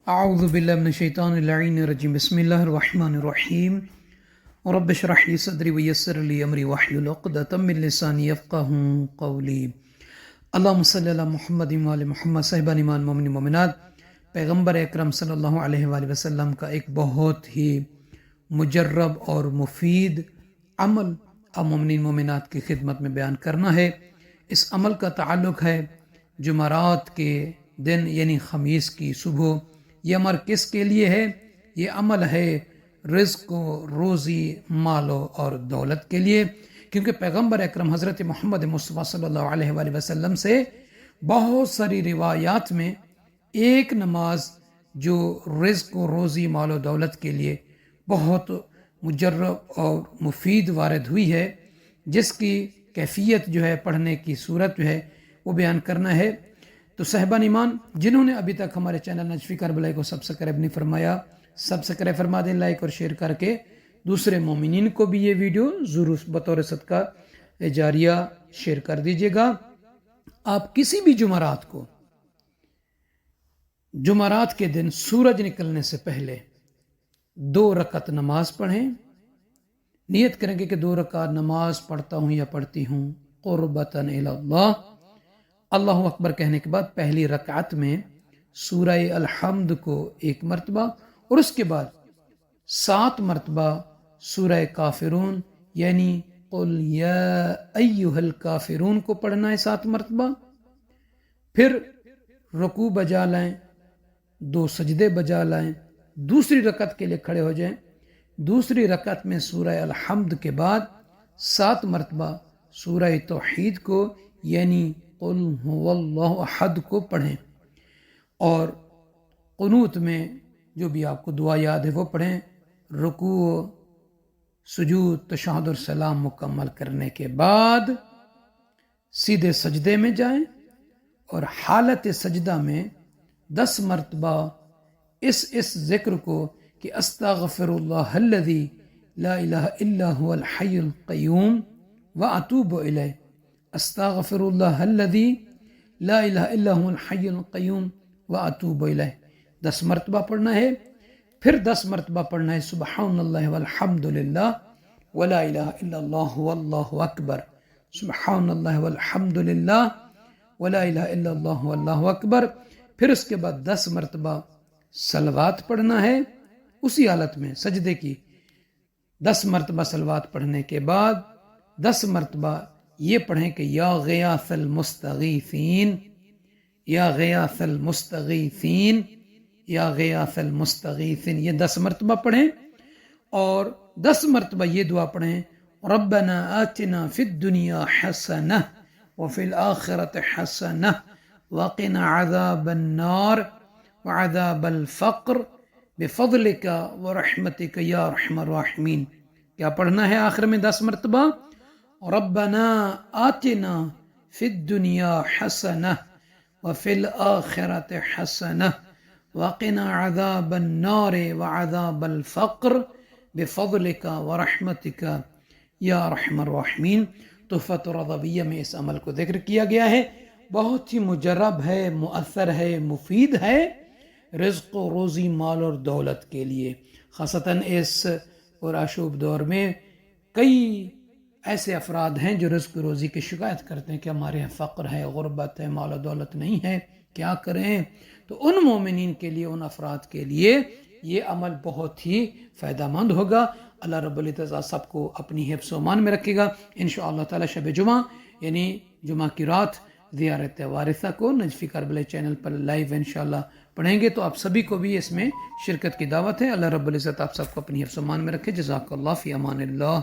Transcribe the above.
اعوذ باللہ من الشیطان اللعین الرجیم بسم اللہ الرحمن الرحیم رب اشرح لی صدری ویسر لی امری واحلل عقدۃ من لسانی یفقہوا قولی۔ اللہم صلی علی محمد وعلی محمد۔ صاحبان ایمان مومن مومنات، پیغمبر اکرم صلی اللہ علیہ وآلہ وسلم کا ایک بہت ہی مجرب اور مفید عمل اب مومنین مومنات کی خدمت میں بیان کرنا ہے۔ اس عمل کا تعلق ہے جمعرات کے دن یعنی خمیس کی صبح۔ یہ عمل کس کے لیے ہے؟ یہ عمل ہے رزق و روزی، مال اور دولت کے لیے، کیونکہ پیغمبر اکرم حضرت محمد مصطفیٰ صلی اللہ علیہ وآلہ وسلم سے بہت ساری روایات میں ایک نماز جو رزق و روزی، مال و دولت کے لیے بہت مجرب اور مفید وارد ہوئی ہے، جس کی کیفیت جو ہے، پڑھنے کی صورت جو ہے وہ بیان کرنا ہے۔ تو صاحبان ایمان، جنہوں نے ابھی تک ہمارے چینل نجفی کربلائی کو سبسکرائب نہیں فرمایا، سبسکرائب فرما دیں، لائک اور شیئر کر کے دوسرے مومنین کو بھی یہ ویڈیو ضرور بطور صدقہ جاریہ شیئر کر دیجیے گا۔ آپ کسی بھی جمعرات کے دن سورج نکلنے سے پہلے 2 رکعت نماز پڑھیں۔ نیت کریں گے کہ 2 رکعت نماز پڑھتا ہوں یا پڑھتی ہوں قربتاً الی اللہ۔ اللہ اکبر کہنے کے بعد پہلی رکعت میں سورہ الحمد کو 1 مرتبہ اور اس کے بعد 7 مرتبہ سورہ کافرون یعنی قل یا ایہا الکافرون کو پڑھنا ہے 7 مرتبہ۔ پھر رکوع بجا لائیں، 2 سجدے بجا لائیں، دوسری رکعت کے لیے کھڑے ہو جائیں۔ دوسری رکعت میں سورہ الحمد کے بعد 7 مرتبہ سورہ توحید کو یعنی قل هو اللہ احد کو پڑھیں، اور قنوت میں جو بھی آپ کو دعا یاد ہے وہ پڑھیں۔ رکوع، سجود، تشہد اور سلام مکمل کرنے کے بعد سیدھے سجدے میں جائیں اور حالت سجدہ میں 10 مرتبہ اس ذکر کو کہ استغفر اللہ الذی لا الہ الا هو الحی القیوم واتوب الیہ، استغفر اللہ الذی لا الہ الا هو الحی القیوم واتوب الیہ 10 مرتبہ پڑھنا ہے۔ پھر 10 مرتبہ پڑھنا ہے سبحان اللہ والحمد للہ ولا الہ الا اللہ واللہ اکبر، سبحان اللہ والحمد للہ ولا الہ الا اللہ واللہ اکبر۔ پھر اس کے بعد 10 مرتبہ صلوات پڑھنا ہے اسی حالت میں سجدے کی۔ 10 مرتبہ صلوات پڑھنے کے بعد 10 مرتبہ یہ پڑھیں کہ یا غیاث المستغیثین، یا غیاث المستغیثین، یا غیاث المستغیثین، یہ 10 مرتبہ پڑھیں۔ اور 10 مرتبہ یہ دعا پڑھیں ربنا آتنا فی الدنیا حسنہ وفی الآخرۃ حسنہ وقنا عذاب النار وعذاب الفقر بفضلک ورحمتک یا ارحم الراحمین۔ کیا پڑھنا ہے آخر میں 10 مرتبہ؟ ربنا آتنا فی الدنیا حسنہ وفی الآخرۃ حسنہ وقنا عذاب النار وعذاب الفقر بفضلک ورحمتک یا ارحم الراحمین۔ تحفۃ الرضویہ میں اس عمل کو ذکر کیا گیا ہے، بہت ہی مجرب ہے، مؤثر ہے، مفید ہے رزق و روزی، مال اور دولت کے لیے، خاصتاً اس اور آشوب دور میں کئی ایسے افراد ہیں جو رزق و روزی کی شکایت کرتے ہیں کہ ہمارے یہاں فقر ہے، غربت ہے، مال و دولت نہیں ہے، کیا کریں؟ تو ان مومنین کے لیے، ان افراد کے لیے یہ عمل بہت ہی فائدہ مند ہوگا۔ اللہ رب العزت سب کو اپنی حفظ و امان میں رکھے گا۔ انشاءاللہ تعالی شب جمعہ یعنی جمعہ کی رات زیارت وارثہ کو نجفی کربلائی چینل پر لائیو انشاءاللہ پڑھیں گے، تو آپ سبھی کو بھی اس میں شرکت کی دعوت ہے۔ اللہ رب العزت آپ سب کو اپنی حفظ و امان میں رکھے۔ جزاک اللہ فی امان اللہ۔